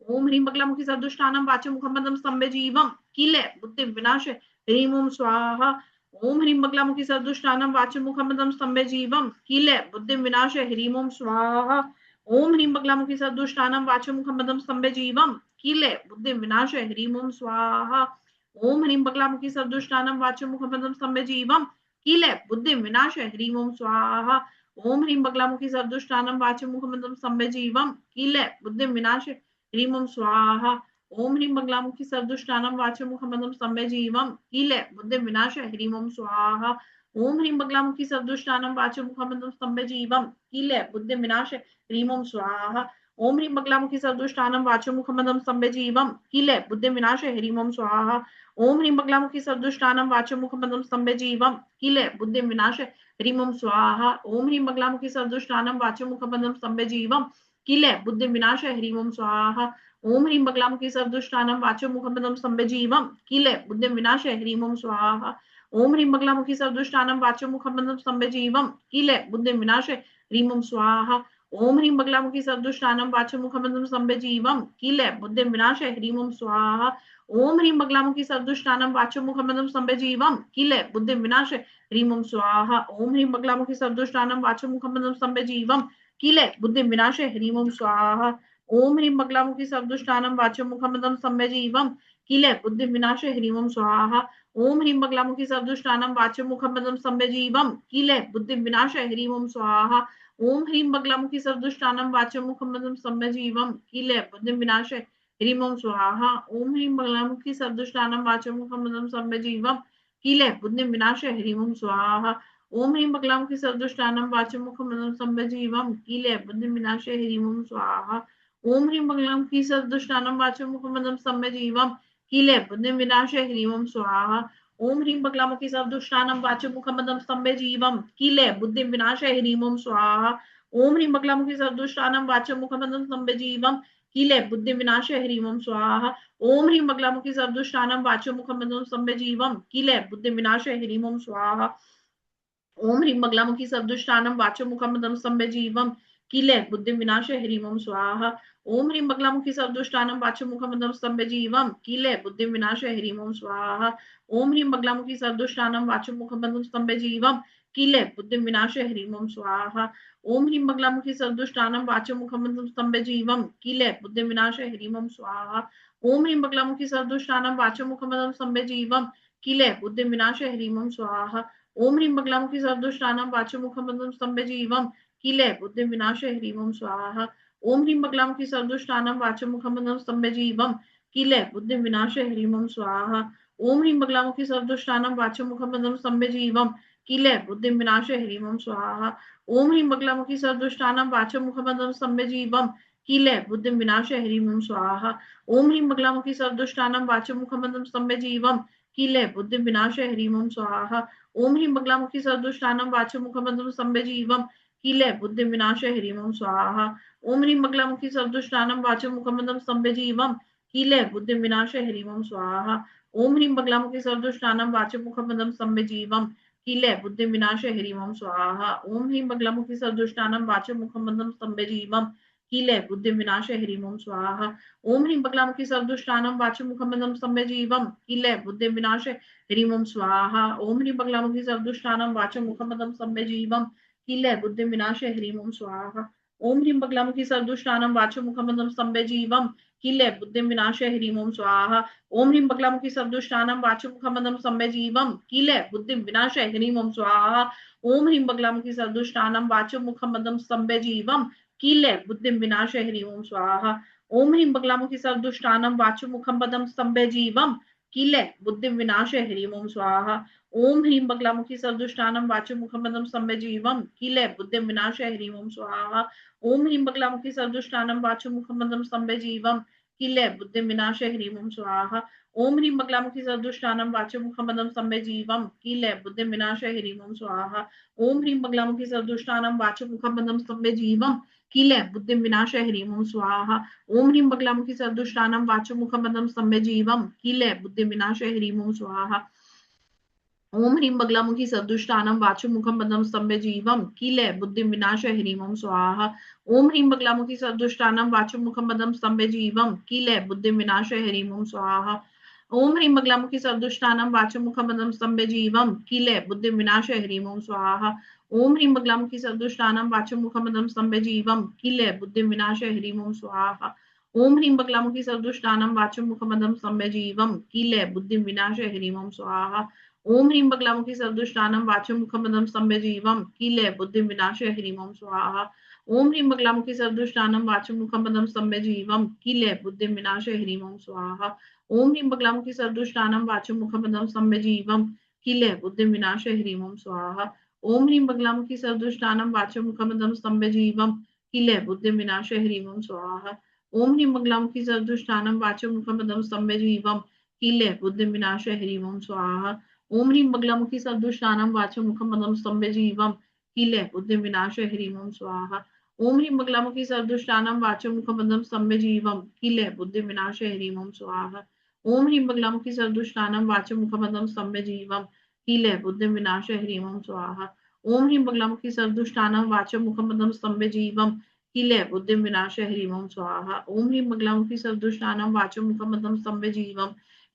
ओम ह्रीं बगलामुखी सदुष्टानम वाचम मुखमदम स्तंभे जीवम कीले बुद्धि विनाश ह्रीं ओम स्वाहा। ओम ह्रीं बगलामुखी सदुष्टानम वाचम मुखमदम स्तंभे जीवम कीले बुद्धि विनाश ह्रीं ओम स्वाहा। ओम ह्रीं बगलामुखी सदुष्टानम वाचम मुखमदम स्तंभे जीवम कीले बुद्धि विनाश ह्रीं ओम स्वाहा। ओम ह्रीं बगलामुखी सदुष्टानम वाचम मुखमदम स्तंभे जीवम कीले बुद्धि विनाश ह्रीं ओम स्वाहा। ओम ह्रीं बगलामुखी सदुष्टानम वाचम मुखमदम स्तंभे जीवम कीले बुद्धि विनाश ह्रीं ओम स्वाहा। ओम ह्रीं बगलामुखी सर्वदुष्टानां वाचो मुखमदं स्तंभे जीवम कीले बुद्धि विनाश ह्रीं ओम स्वाहा। ओम ह्रीं बगलामुखी सर्वदुष्टानां वाचो मुखमदं स्तंभे जीवम कीले बुद्धि विनाश ह्रीं ओम स्वाहा। ओम ह्रीं बगलामुखी सर्वदुष्टानां वाचो मुखमदं स्तंभे जीवम कीले बुद्धि विनाश ह्रीं ओम स्वाहा। ओम ह्रीं बगलामुखी सर्वदुष्टानां वाचो मुखमदं स्तंभे जीवम कीले बुद्धि विनाश ह्रीं ओम स्वाहा। ओम ह्रीं बगलामुखी सर्वदुष्टानां वाचो मुखमदं स्तंभे जीवम कीले बुद्धि विनाश ह्रीं ओम स्वाहा। ओम ह्रीं बगलामुखी सर्वदुष्टानां वाचो मुखमदं स्तंभे जीवम कीले बुद्धि विनाश ह्रीं ओम स्वाहा। ओम ह्रीं बगलामुखी सर्वदुष्टानां वाच्यं मुखं बन्धं स्तम्भे जीवं कीले बुद्धिं विनाशय ह्रीं ओम स्वाहा। ओम ह्रीं बगलामुखी सर्वदुष्टानां वाच्यं मुखं बन्धं स्तम्भे जीवं कीले बुद्धिं विनाशय ह्रीं ओम स्वाहा। ओम ह्रीं बगलामुखी सर्वदुष्टानां वाच्यं मुखं बन्धं स्तम्भे जीवं कीले बुद्धिं विनाशय ह्रीं ओम स्वाहा। ओम ह्रीं बगलामुखी सर्वदुष्टानां वाच्यं मुखं बन्धं स्तम्भे जीवं कीले बुद्धिं विनाशय ह्रीं ओम स्वाहा। ओम ह्रीं बगलामुखी सर्वदुष्टानां वाच्यं मुखं बन्धं स्तम्भे जीवं कीले बुद्धिं विनाशय ह्रीं ओम स्वाहा। ओम ह्रीं बगलामुखी सर्वदुष्टानां वाच्यं मुखं बन्धं स्तम्भे जीवं कीले बुद्धिं विनाशय ह्रीं ओम स्वाहा। ओम ह्रीं बगलामुखी सर्वदुष्टानां वाच्यं मुखं बन्धं स्तम्भे जीवं कीले बुद्धिं विनाशय ह्रीं ओम स्वाहा। ओम ह्रीं बगलामुखी सर्वदुष्टानां वाच्यं मुखं बन्धं स्तम्भे जीवं कीले बुद्धिं विनाशय ह्रीं ओम स्वाहा। ओम ह्रीं बगलामुखी सर्वदुष्टानां वाच्यं मुखं बन्धं स्तम्भे जीवं कीले बुद्धिं विनाशय ह्रीं ओम स्वाहा। ओम ह्रीं बगलामुखी सर्वदुष्टानां वाच्यं मुखं बन्धं स्तम्भे जीवं कीले बुद्धिं विनाशय ह्रीं ओम स्वाहा। ओम ह्रीं बगलामुखी सर्वदुष्टानां वाच्यं मुखं बन्धं स्तम्भे जीवं कीले बुद्धिं विनाशय ह्रीं ओम स्वाहा। ओम ह्रीं बगलामुखी सर्वदुष्टानां वाच्यं मुखं बन्धं स्तम्भे जीवं कीले बुद्धिं विनाशय ह्रीं ओम स्वाहा। ओम ह्रीं बगलामुखी सर्वदुष्टानां वाच्यं मुखं बन्धं स्तम्भे जीवं कीले बुद्धिं विनाशय ह्रीं ओम स्वाहा। ओम ह्रीं बगलामुखी सर्वदुष्टानां वाच्यं मुखं बन्धं स्तम्भे जीवं कीले बुद्धिं विनाशय ह्रीं ओम स्वाहा। ओम ह्रीं बगलामुखी सर्वदुष्टानां वाच्यं मुखं बन्धं स्तम्भे जीवं कीले बुद्धिं विनाशय ह्रीं ओम स्वाहा। ओम ह्रीं बगलामुखी सर्वदुष्टानां वाच्यं मुखं बन्धं स्तम्भे जीवं कीले बुद्धिं विनाशय ह्रीं ओम स्वाहा। ओम ह्रीं बगलामुखी सर्वदुष्टानां वाच्यं मुखं बन्धं स्तम्भे जीवं कीले बुद्धिं विनाशय ह्रीं ओम स्वाहा। ओम ह्रीं बगलामुखी सर्वदुष्टानां वाच्यं मुखं बन्धं स्तम्भे जीवं कीले बुद्धिं विनाशय ह्रीं ओम स्वाहा। ओम ह्रीं बगलामुखी सर्वदुष्टानां वाच्यं मुखं बन्धं स्तम्भे जीवं कीले बुद्धिं विनाशय ह्रीं ओम स्वाहा। ओम ह्रीं बगलामुखी सर्वदुष्टानां वाच्यं मुखं बन्धं स्तम्भे जीवं कीले बुद्धिं विनाशय ह्रीं ओम स्वाहा। ओम ह्रीं बगलामुखी सर्वदुष्टानां वाच्यं मुखं बन्धं स्तम्भे जीवं कीले बुद्धिं विनाशय ह्रीं ओम स्वाहा। ओम ह्रीं बगलामुखी सर्वदुष्टानां वाच्यं मुखं बन्धं स्तम्भे जीवं कीले बुद्धिं विनाशय ह्रीं ओम स्वाहा। ओम ह्रीं बगलामुखी सर्वदुष्टानां वाच्यं मुखं बन्धं स्तम्भे जीवं कीले बुद्धिं विनाशय ह्रीं ओम स्वाहा। ओम ह्रीं बगलामुखी सर्वदुष्टानां वाच्यं मुखं बन्धं स्तम्भे जीवं कीले बुद्धिं विनाशय ह्रीं ओम स्वाहा। ओम ह्रीं बगलामुखी सर्वदुष्टानां वाच्यं मुखं बन्धं स्तम्भे जीवं कीले बुद्धिं विनाशय ह्रीं ओम स्वाहा। ओम ह्रीं बगलामुखी सर्वदुष्टानां वाच्यं मुखं बन्धं स्तम्भे जीवं कीले बुद्धिं विनाशय ह्रीं ओम स्वाहा। ओम ह्रीं बगलामुखी सर्वदुष्टानां वाच्यं मुखं बन्धं स्तम्भे जीवं कीले बुद्धिं विनाशय ह्रीं ओम स्वाहा। ओम ह्रीं बगलामुखी सर्वदुष्टानां वाच्यं मुखं बन्धं स्तम्भे जीवं कीले बुद्धिं विनाशय ह्रीं ओम स्वाहा। ओम ह्रीं बगलामुखी सर्वदुष्टानां वाच्यं मुखं बन्धं स्तम्भे जीवं कीले बुद्धिं विनाशय ह्रीं ओम स्वाहा। ओम ह्रीं बगलामुखी सर्वदुष्टानां वाच्यं मुखं बन्धं स्तम्भे जीवं कीले बुद्धिं विनाशय ह्रीं ओम स्वाहा। ओम ह्रीं बगलामुखी सर्वदुष्टानां वाच्यं मुखं बन्धं स्तम्भे जीवं कीले बुद्धिं विनाशय ह्रीं ओम स्वाहा। ओम ह्रीं बगलामुखी सर्वदुष्टानां वाच्यं मुखं बन्धं स्तम्भे जीवं कीले बुद्धिं विनाशय ह्रीं ओम स्वाहा। ओम ह्रीं बगलामुखी सर्वदुष्टानां वाच्यं मुखं बन्धं स्तम्भे जीवं कीले बुद्धिं विनाशय ह्रीं ओम स्वाहा। ओम ह्रीं बगलामुखी सर्वदुष्टानां वाच्यं मुखं बन्धं स्तम्भे जीवं कीले बुद्धिं विनाशय ह्रीं ओम स्वाहा। ओम ह्रीं बगलामुखी सर्वदुष्टानां वाच्यं मुखं बन्धं स्तम्भे जीवं कीले बुद्धिं विनाशय ह्रीं ओम स्वाहा। ओम ह्रीं बगलामुखी सर्वदुष्टानां वाच्यं मुखं बन्धं स्तम्भे जीवं कीले बुद्धिं विनाशय ह्रीं ओम स्वाहा। ओम ह्रीं बगलामुखी सर्वदुष्टानां वाच्यं मुखं बन्धं स्तम्भे जीवं कीले बुद्धिं विनाशय ह्रीं ओम स्वाहा। ओम ह्रीं बगलामुखी सर्वदुष्टानां वाच्यं मुखं बन्धं स्तम्भे जीवं कीले बुद्धिं विनाशय ह्रीं ओम स्वाहा। ओम ह्रीं बगलामुखी सर्वदुष्टानां वाच्यं मुखं बन्धं स्तम्भे जीवं कीले बुद्धिं विनाशय ह्रीं ओम स्वाहा। ओम ह्रीं बगलामुखी सर्वदुष्टानां वाच्यं मुखं बन्धं स्तम्भे जीवं कीले बुद्धिं विनाशय ह्रीं ओम स्वाहा। ओम ह्रीं बगलामुखी सर्वदुष्टानां वाच्यं मुखं बन्धं स्तम्भे जीवं कीले बुद्धिं विनाशय ह्रीं ओम स्वाहा। ओम ह्रीं बगलामुखी सर्वदुष्टानां वाच्यं मुखं बन्धं स्तम्भे जीवं कीले बुद्धिं विनाशय ह्रीं ओम स्वाहा। ओम ह्रीं बगलामुखी सर्वदुष्टानां वाच्यं मुखं बन्धं स्तम्भे जीवं कीले बुद्धिं विनाशय ह्रीं ओम स्वाहा। ओम ह्रीं बगलामुखी सर्वदुष्टानां वाच्यं मुखं बन्धं स्तम्भे जीवं कीले बुद्धिं विनाशय ह्रीं ओम स्वाहा। ओम ह्रीं बगलामुखी सर्वदुष्टानां वाच्यं मुखं बन्धं स्तम्भे जीवं कीले बुद्धिं विनाशय ह्रीं ओम स्वाहा। ओम ह्रीं बगलामुखी सर्वदुष्टानां वाच्यं मुखं बन्धं स्तम्भे जीवं कीले बुद्धिं विनाशय ह्रीं ओम स्वाहा। ओम ह्रीं बगलामुखी सर्वदुष्टानां वाच्यं मुखं बन्धं स्तम्भे जीवं कीले बुद्धिं विनाशय ह्रीं ओम स्वाहा। ओम ह्रीं बगलामुखी सर्वदुष्टानां वाच्यं मुखं बन्धं स्तम्भे जीवं कीले बुद्धिं विनाशय ह्रीं ओम स्वाहा। ओम ह्रीं बगलामुखी सर्वदुष्टानां वाच्यं मुखं बन्धं स्तम्भे जीवं कीले बुद्धिं विनाशय ह्रीं ओम स्वाहा। ओम ह्रीं बगलामुखी सर्वदुष्टानां वाच्यं मुखं बन्धं स्तम्भे जीवं कीले बुद्धिं विनाशय ह्रीं ओम स्वाहा। ओम ह्रीं बगलामुखी सर्वदुष्टानां वाच्यं मुखं बन्धं स्तम्भे जीवं कीले बुद्धिं विनाशय ह्रीं ओम स्वाहा। ओम ह्रीं बगलामुखी सर्वदुष्टानां वाचं मुखपदं स्तंभे जीवम कीले बुद्धिं विनाशय ह्रीं ओम स्वाहा। ओम ह्रीं बगलामुखी सर्वदुष्टानां वाचं मुखपदं स्तंभे जीवम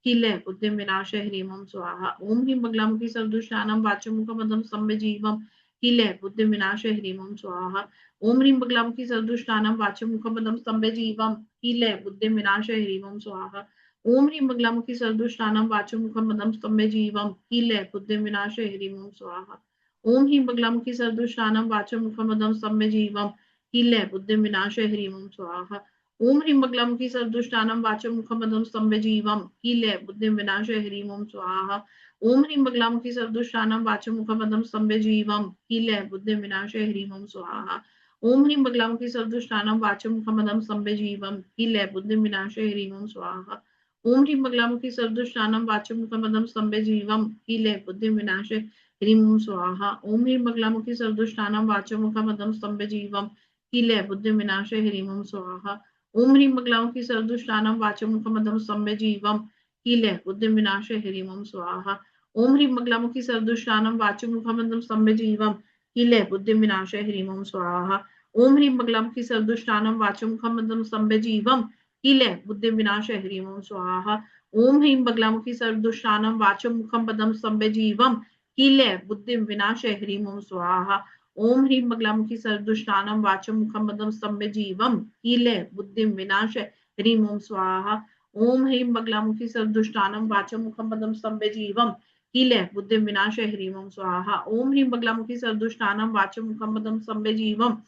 कीले बुद्धिं विनाशय ह्रीं ओम स्वाहा। ओम ह्रीं बगलामुखी सर्वदुष्टानां वाचं मुखपदं स्तंभे जीवम कीले बुद्धिं विनाशय ह्रीं ओम स्वाहा। ओम ह्रीं बगलामुखी सर्वदुष्टानां वाचं मुखपदं स्तंभे जीवम कीले बुद्धिं विनाशय ह्रीं ओम स्वाहा। ओम ह्रीं बगलामुखी सर्वदुष्टानां वाचं मुखपदं स्तंभे जीवम कीले बुद्धिं विनाशय ह्रीं ओम स्वाहा। ओम ह्रीं बगलामुखी सर्वदुष्टानां वाचं मुखपदं स्तंभे जीवम कीले बुद्धिं विनाशय ह्रीं ओम स्वाहा। ओम ह्रीं बगलामुखी सर्वदुष्टानां वाचं मुखपदं स्तंभे जीवम कीले बुद्धिं विनाशय ह्रीं ओम स्वाहा। ओम ह्रीं बगलामुखी सर्वदुष्टानां वाचं मुखपदं स्तंभे जीवम कीले बुद्धिं विनाशय ह्रीं ओम स्वाहा। ओम ह्रीं बगलामुखी सर्वदुष्टानां वाचं मुखपदं स्तंभे जीवम कीले बुद्धिं विनाशय ह्रीं ओम स्वाहा। ओम ह्रीं बगलामुखी सर्वदुष्टानां वाचं मुखपदं स्तंभे जीवम कीले बुद्धिं विनाशय ह्रीं ओम स्वाहा। ओम ह्रीं बगलामुखी सर्वदुष्टानां वाचं मुखपदं स्तंभे जीवम कीले बुद्धिं विनाशय ह्रीं ओम स्वाहा। ओम ह्रीं बगलामुखी सर्वदुष्टानां वाचं मुखपदं स्तंभे जीवम कीले बुद्धिं विनाशय ह्रीं ओम स्वाहा। ओम ह्रीं बगलामुखी सर्वदुष्टानां वाचं मुखपदं स्तंभे जीवम कीले बुद्धिं विनाशय ह्रीं ओम स्वाहा। ओम ह्रीं बगलामुखी सर्वदुष्टानां वाचं मुखपदं स्तंभे जीवम कीले बुद्धिं विनाशय ह्रीं ओम स्वाहा। ओम ह्रीं बगलामुखी सर्वदुष्टानां वाचं मुखपदं स्तंभे जीवम कीले बुद्धिं विनाशय ह्रीं ओम स्वाहा। ओम ह्रीं बगलामुखी सर्वदुष्टानां वाचं मुखपदं स्तंभे जीवम कीले बुद्धिं विनाशय ह्रीं ओम स्वाहा। ओम ह्रीं बगलामुखी सर्वदुष्टानां वाचं मुखपदं स्तंभे जीवम कीले बुद्धिं विनाशय ह्रीं ओम स्वाहा। ओम ह्रीं बगलामुखी सर्वदुष्टानां वाचं मुखपदं स्तंभे जीवम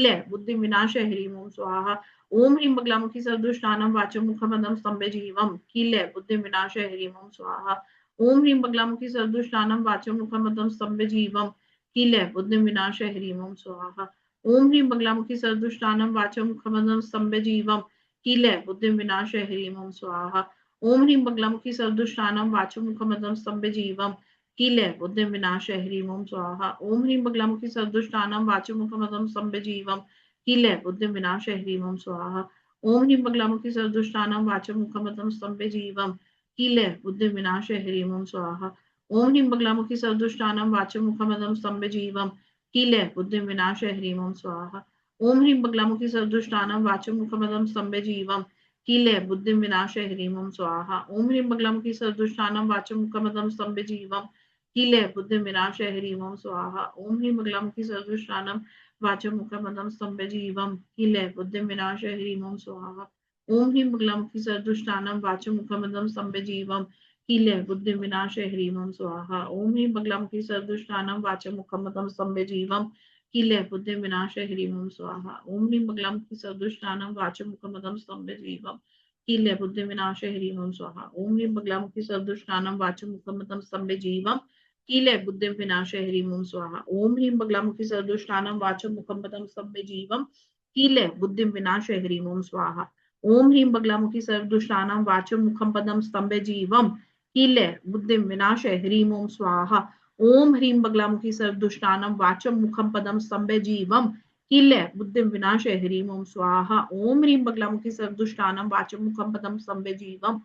कीले बुद्धिं विनाशय ह्रीं ओम स्वाहा। ओम ह्रीं बगलामुखी सर्वदुष्टानां वाचं मुखपदं स्तंभे जीवम कीले बुद्धिं विनाशय ह्रीं ओम स्वाहा। ओम ह्रीं बगलामुखी सर्वदुष्टानां वाचं मुखपदं स्तंभे जीवम कीले बुद्धिं विनाशय ह्रीं ओम स्वाहा। ओम ह्रीं बगलामुखी सर्वदुष्टानां वाचं मुखपदं स्तंभे जीवम कीले बुद्धिं विनाशय ह्रीं ओम स्वाहा। ओम ह्रीं बगलामुखी सर्वदुष्टानां वाचं मुखपदं स्तंभे जीवम कीले बुद्धिं विनाशय ह्रीं ओम स्वाहा। ओम ह्रीं बगलामुखी सर्वदुष्टानां वाचं मुखपदं स्तंभे जीवम कीले बुद्धिं विनाशय ह्रीं ओम स्वाहा। ओम ह्रीं बगलामुखी सर्वदुष्टानां वाचं मुखपदं स्तंभे जीवम कीले बुद्धिं विनाशय ह्रीं ओम स्वाहा। ओम ह्रीं बगलामुखी सर्वदुष्टानां वाचं मुखपदं स्तंभे जीवम कीले बुद्धिं विनाशय ह्रीं ओम स्वाहा। ओम ह्रीं बगलामुखी सर्वदुष्टानां वाचं मुखपदं स्तंभे जीवम कीले बुद्धिं विनाशय ह्रीं ओम स्वाहा। ओम ह्रीं बगलामुखी सर्वदुष्टानां वाचं मुखपदं स्तंभे जीवम कीले बुद्धिं विनाशय ह्रीं ओम स्वाहा। ओम ह्रीं बगलामुखी सर्वदुष्टानां वाचं मुखपदं स्तंभे जीवम कीले बुद्धिं विनाशय ह्रीं ओम स्वाहा। ओम ह्रीं बगलामुखी सर्वदुष्टानां वाचं मुखपदं स्तंभे जीवम कीले बुद्धिं विनाशय ह्रीं ओम स्वाहा। ओम ह्रीं बगलामुखी सर्वदुष्टानां वाचं मुखपदं स्तंभे जीवम कीले बुद्धिं विनाशय ह्रीं ओम स्वाहा। ओम ह्रीं बगलामुखी सर्वदुष्टानां वाचं मुखपदं स्तंभे जीवम कीले बुद्धिं विनाशय ह्रीं ओम स्वाहा। ओम ह्रीं बगलामुखी सर्वदुष्टानां वाचं मुखपदं स्तंभे जीवम कीले बुद्धिं विनाशय ह्रीं ओम स्वाहा। ओम ह्रीं बगलामुखी सर्वदुष्टानां वाचं मुखपदं स्तंभे जीवम कीले बुद्धिं विनाशय ह्रीं ओम स्वाहा। ओम ह्रीं बगलामुखी सर्वदुष्टानां वाचं मुखपदं स्तंभे जीवम कीले बुद्धिं विनाशय ह्रीं ओम स्वाहा। ओम ह्रीं बगलामुखी सर्वदुष्टानां वाचं मुखपदं स्तंभे जीवम कीले बुद्धिं विनाशय ह्रीं ओम स्वाहा। ओम ह्रीं बगलामुखी सर्वदुष्टानां वाचं मुखपदं स्तंभे जीवम कीले बुद्धिं विनाशय ह्रीं ओम स्वाहा। ओम ह्रीं बगलामुखी सर्वदुष्टानां वाचं मुखपदं स्तंभे जीवम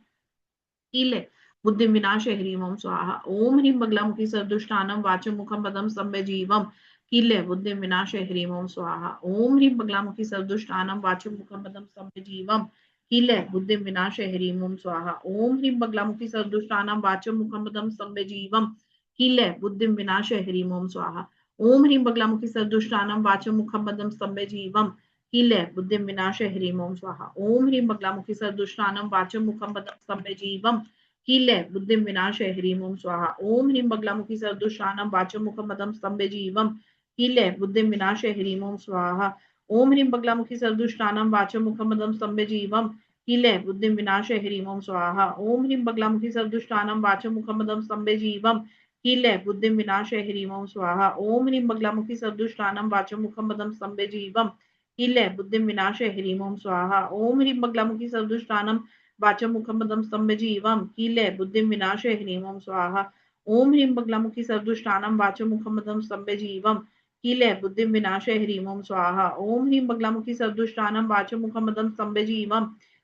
कीले बुद्धिं विनाशय ह्रीं ओम स्वाहा। ओम ह्रीं बगलामुखी सर्वदुष्टानां वाचं मुखपदं स्तंभे जीवम कीले बुद्धिं विनाशय ह्रीं ओम स्वाहा। ओम ह्रीं बगलामुखी सर्वदुष्टानां वाचं मुखपदं स्तंभे जीवम कीले बुद्धिं विनाशय ह्रीं ओम स्वाहा। ओम ह्रीं बगलामुखी सर्वदुष्टानां वाचं मुखपदं स्तंभे जीवम कीले बुद्धिं विनाशय ह्रीं ओम स्वाहा। ओम ह्रीं बगलामुखी सर्वदुष्टानां वाचं मुखपदं स्तंभे जीवम कीले बुद्धिं विनाशय ह्रीं ओम स्वाहा। ओम ह्रीं बगलामुखी सर्वदुष्टानां वाचं मुखपदं स्तंभे जीवम कीले बुद्धिं विनाशय ह्रीं ओम स्वाहा। ओम ह्रीं बगलामुखी सर्वदुष्टानां वाचं मुखपदं स्तंभे जीवम कीले बुद्धिं विनाशय ह्रीं ओम स्वाहा। ओम ह्रीं बगलामुखी सर्वदुष्टानां वाचं मुखपदं स्तंभे जीवम कीले बुद्धिं विनाशय ह्रीं ओम स्वाहा। ओम ह्रीं बगलामुखी सर्वदुष्टानां वाचं मुखपदं स्तंभे जीवम कीले बुद्धिं विनाशय ह्रीं ओम स्वाहा। ओम ह्रीं बगलामुखी सर्वदुष्टानां वाचं मुखपदं स्तंभे जीवम कीले बुद्धिं विनाशय ह्रीं ओम स्वाहा। ओम ह्रीं बगलामुखी सर्वदुष्टानां वाचं मुखपदं स्तंभे जीवम कीले बुद्धिं विनाशय ह्रीं ओम स्वाहा। ओम ह्रीं बगलामुखी सर्वदुष्टानां वाचं मुखपदं स्तंभे जीवम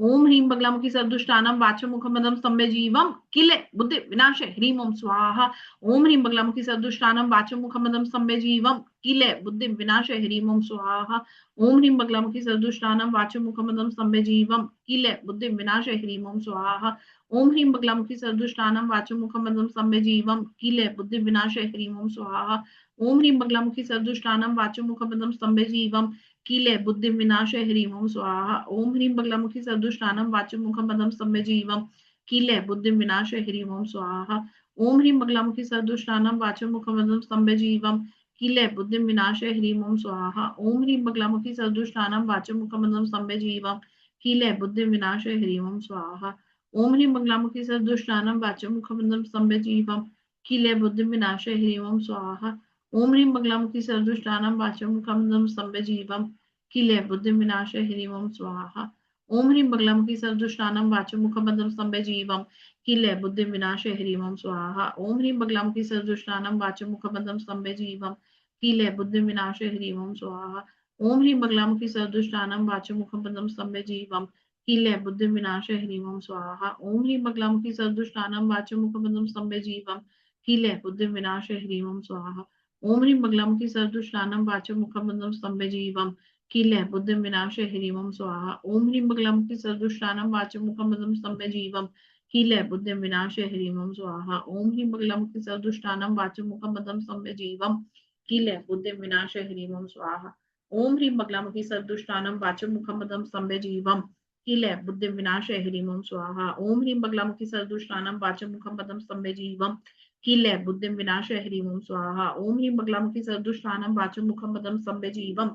ओम ह्रीं बगलामुखी सदुष्टानम वाचम मुखमदम स्तंभे जीवम किले बुद्धि विनाशे ह्रीं ओम स्वाहा। ओम ह्रीं बगलामुखी सदुष्टानम वाचम मुखमदम स्तंभे जीवम किले बुद्धि विनाशे ह्रीं ओम स्वाहा। ओम ह्रीं बगलामुखी सदुष्टानम वाचम मुखमदम स्तंभे जीवम किले बुद्धि विनाशे ह्रीं ओम स्वाहा। ओम ह्रीं बगलामुखी सदुष्टानम वाचम मुखमदम स्तंभे जीवम किले बुद्धि विनाशे ह्रीं ओम स्वाहा। ओम ह्रीं बगलामुखी सदुष्टानम वाचम मुखमदम स्तंभे जीवम कीले बुद्धि विनाशे ह्रीं ओम स्वाहा। ओम ह्रीं बगलामुखी सदुष्टानम वाचम मुखम पदम स्तंभे जीवम कीले बुद्धि विनाशे ह्रीं ओम स्वाहा। ओम ह्रीं बगलामुखी सदुष्टानम वाचम मुखम पदम स्तंभे जीवम कीले बुद्धि विनाशे ह्रीं ओम स्वाहा। ओम ह्रीं बगलामुखी सदुष्टानम वाचम मुखम पदम स्तंभे जीवम कीले बुद्धि विनाशे ह्रीं ओम स्वाहा। ओम ह्रीं बगलामुखी सदुष्टानम वाचम मुखम पदम स्तंभे जीवम कीले बुद्धि विनाशे ह्रीं ओम स्वाहा। ओम ह्रीं बगलामुखी सदुष्टानम वाचम मुखम पदम स्तंभे जीवम किले बुद्धि विनाशे ह्रीं ओम स्वाहा। ओम ह्रीं बगलामुखी सदुष्टानम वाचम मुखपदम स्तंभे जीवम किले बुद्धि विनाशे ह्रीं ओम स्वाहा। ओम ह्रीं बगलामुखी सदुष्टानम वाचम मुखपदम स्तंभे जीवम किले बुद्धि विनाशे ह्रीं ओम स्वाहा। ओम ह्रीं बगलामुखी सदुष्टानम वाचम मुखपदम स्तंभे जीवम किले बुद्धि विनाशे ह्रीं ओम स्वाहा। ओम ह्रीं बगलामुखी सदुष्टानम वाचम मुखपदम स्तंभे जीवम किले बुद्धि विनाशे ह्रीं ओम स्वाहा। ओम ह्रीं बगलामुखी सदुष्टानम वाचम मुखपदम स्तंभे जीवम किले बुद्धि विनाशे ह्रीं ओम स्वाहा। ओम ह्रीं बगलामुखी सदुष्टानम वाचम मुखपदम स्तंभे जीवम किले बुद्धि विनाशे ह्रीं ओम स्वाहा। ओम ह्रीं बगलामुखी सदुष्टानम वाचम मुखपदम स्तंभे जीवम किले बुद्धि विनाशे ह्रीं ओम स्वाहा। ओम ह्रीं बगलामुखी सदुष्टानम वाचम मुखपदम स्तंभे जीवम किले बुद्धि विनाशे ह्रीं ओम स्वाहा। ओम ह्रीं बगलामुखी सदुष्टानम वाचम मुखपदम स्तंभे जीवम किले बुद्धि विनाशे ह्रीं ओम स्वाहा। ओम ह्रीं बगलामुखी सदुष्टानम वाचम मुखपदम स्तंभे जीवम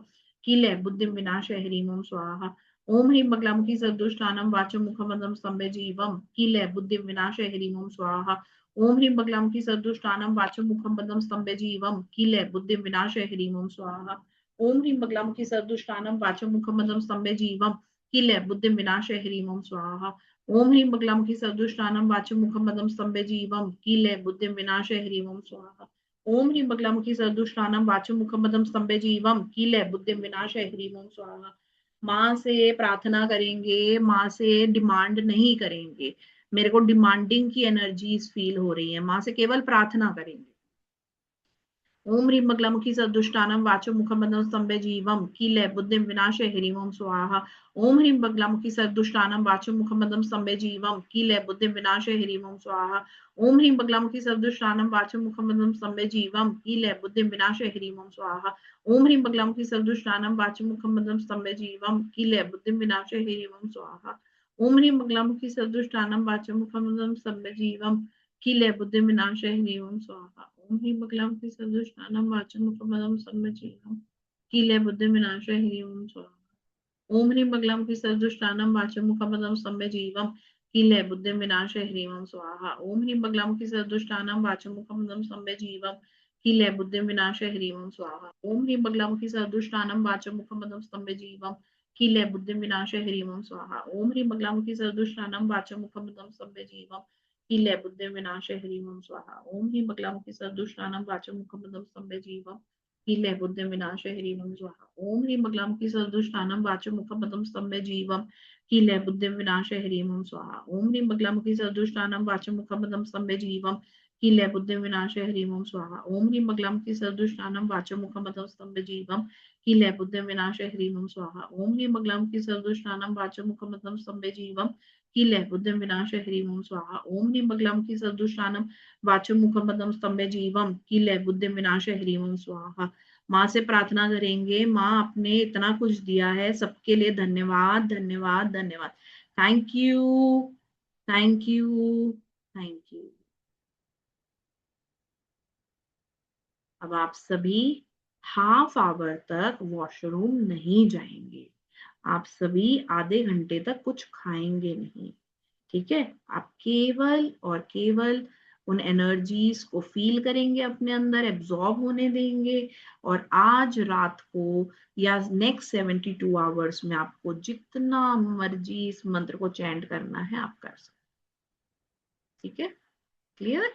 किले बुद्धि विनाशे ह्रीं ओम स्वाहा। ओम ह्रीं बगलामुखी सदुष्टानम वाचम मुखपदम स्तंभे जीवम किले बुद्धि विनाशे ह्रीं ओम स्वाहा। ओम ह्रीं बगलामुखी सदुष्टानम वाचम मुखपदम स्तंभे जीवम किले बुद्धि विनाशे ह्रीं ओम स्वाहा। ओम ह्रीं बगलामुखी सदुष्टानम वाचम मुखपदम स्तंभे जीवम किले बुद्धि विनाशे ह्रीं ओम स्वाहा। ओम ह्रीं बगलामुखी सदुष्टानम वाचम मुखपदम स्तंभे जीवम किले बुद्धि विनाशे ह्रीं ओम स्वाहा। ओम ह्रीं बगलामुखी सदुष्टानम वाचम मुखपदम स्तंभे जीवम कीले बुद्धि विनाशे ह्रीं ओम स्वाहा। माँ से प्रार्थना करेंगे, माँ से डिमांड नहीं करेंगे। मेरे को डिमांडिंग की एनर्जीज फील हो रही है, माँ से केवल प्रार्थना करेंगे। ओम ह्रीं बगलामुखी सदुष्टानम वाचो मुखपदम स्तंभे जीवम कीले बुद्धि विनाशे ह्रीं ओम स्वाहा। ओम ह्रीं बगलामुखी सदुष्टानम वाचो मुखपदम स्तंभे जीवम कीले बुद्धि विनाशे ह्रीं ओम स्वाहा। ओम ह्रीं बगलामुखी सदुष्टानम वाचो मुखपदम स्तंभे जीवम कीले बुद्धि विनाशे ह्रीं ओम स्वाहा। ओम ह्रीं बगलामुखी सदुष्टानम वाचो मुखपदम स्तंभे जीवम कीले बुद्धि विनाशे ह्रीं ओम स्वाहा। ओम ह्रीं बगलामुखी सदुष्टानम वाचो मुखपदम स्तंभे जीवम कीले बुद्धि विनाशे ह्रीं ओम स्वाहा। ओम ह्रीं बगलामुखी सदुष्टानम वाचम मुखपदम स्तंभे कीले बुद्धि विनाशे ह्रीं ओम स्वाहा। ओम ह्रीं बगलामुखी सदुष्टानम वाचम मुखपदम स्तंभे जीवम कीले बुद्धि विनाशे ह्रीं ओम स्वाहा। ओम ह्रीं बगलामुखी सदुष्टानम वाचम मुखपदम स्तंभे जीवम कीले बुद्धि विनाशे ह्रीं ओम स्वाहा। ओम ह्रीं बगलामुखी सदुष्टानम वाचम मुखपदम स्तंभे जीवम कीले बुद्धि विनाशे ह्रीं ओम स्वाहा। ओम ह्रीं बगलामुखी सदुष्टानम वाचम मुखपदम स्तंभे जीवम कीले बुद्धि विनाशे ह्रीं ओम स्वाहा। ओम ह्रीं बगलामुखी सदुष्टानम वाचम मुखपदम स्तंभे जीवम कीले बुद्धि विनाशे ह्रीं ओम स्वाहा। ओम ह्रीं बगलामुखी सदुष्टानम वाचम मुखपदम स्तंभे जीवम कीले बुद्धि विनाशे ह्रीं ओम स्वाहा। ओम ह्रीं बगलामुखी सदुष्टानम वाचम मुखपदम स्तंभे जीवम कीले बुद्धि विनाशे ह्रीं ओम स्वाहा। ओम ह्रीं बगलामुखी सदुष्टानम वाचम मुखपदम स्तंभे जीवम कीले बुद्धि विनाशे ह्रीं ओम स्वाहा। ओम ह्रीं बगलामुखी सदुष्टानम वाचम मुखपदम स्तंभे जीवम कीले बुद्धि विनाशे ह्रीं ओम स्वाहा। ओम ह्रीं बगलामुखी सदुष्टानम वाचम मुखपदम स्तंभे जीवम कीले बुद्धि विनाशे ह्रीं ओम स्वाहा। माँ से प्रार्थना करेंगे, माँ आपने इतना कुछ दिया है, सबके लिए धन्यवाद धन्यवाद धन्यवाद। Thank you thank you thank you. अब आप सभी हाफ आवर तक वॉशरूम नहीं जाएंगे, आप सभी आधे घंटे तक कुछ खाएंगे नहीं, ठीक है। आप केवल और केवल उन एनर्जीज को फील करेंगे, अपने अंदर एब्जॉर्ब होने देंगे। और आज रात को या नेक्स्ट 72 आवर्स में आपको जितना मर्जी इस मंत्र को चैंट करना है आप कर सकते, ठीक है। क्लियर?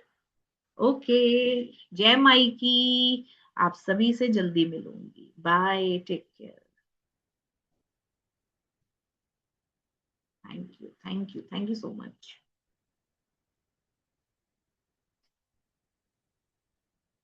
ओके। जय माई की। आप सभी से जल्दी मिलूंगी। Bye, take care. Thank thank you so much.